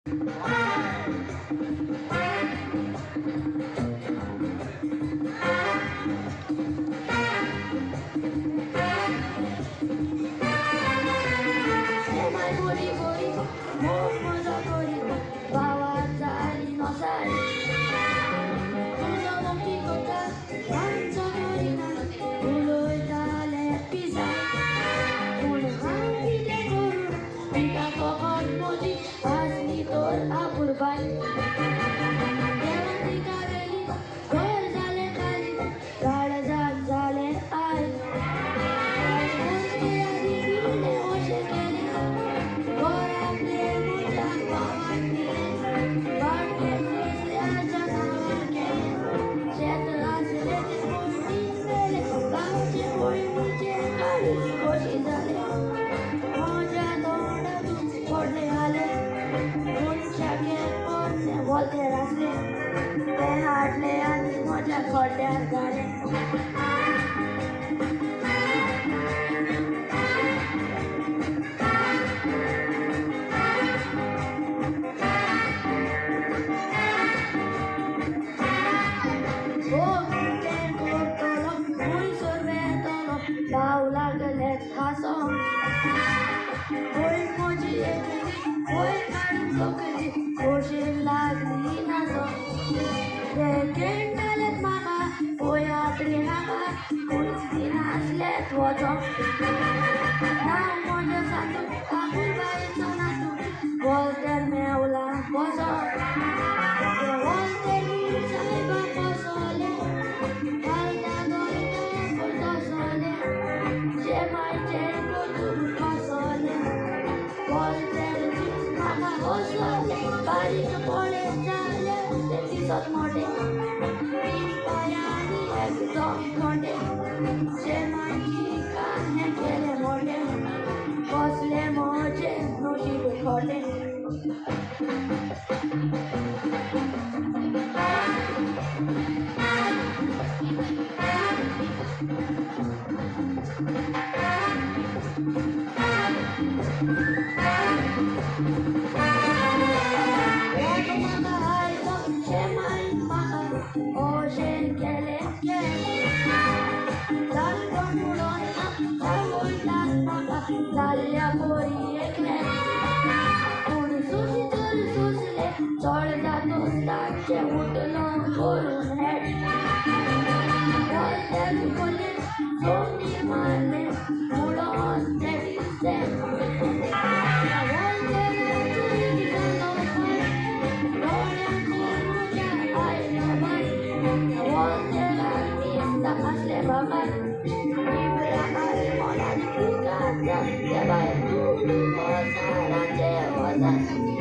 Siemaj boli, boli, mów za boli, bałatali nosali. Dużo wątki kota, tańca gorina, uluj dalej pisać. Ulewa pide guru, pita kokot moji, asli tor apurbai. Devanti kareli, gor zale kali, rada zale ai. Rajmunti adi pile oshe keli, gorakle muja pavani. Barke musle aja navarke, shet asle te purti mele, kache koi mujhe kali koshi zale. Moja toda tu kodle hale, uncha ke porne bolte rasle, te hatle adi moja kodle gale. Walter Meula Bozo, Walter Saiba Pozole, Alda Dorita Pozole, Jemai Jenko Turu Pozole, Walter Mama Pozole, Barik Pole Jale, Tisot Mode, Payani Ekdom Konde, Jemai Chika Nekele Mode, Pozle Moje, Noshi Kode. Bye.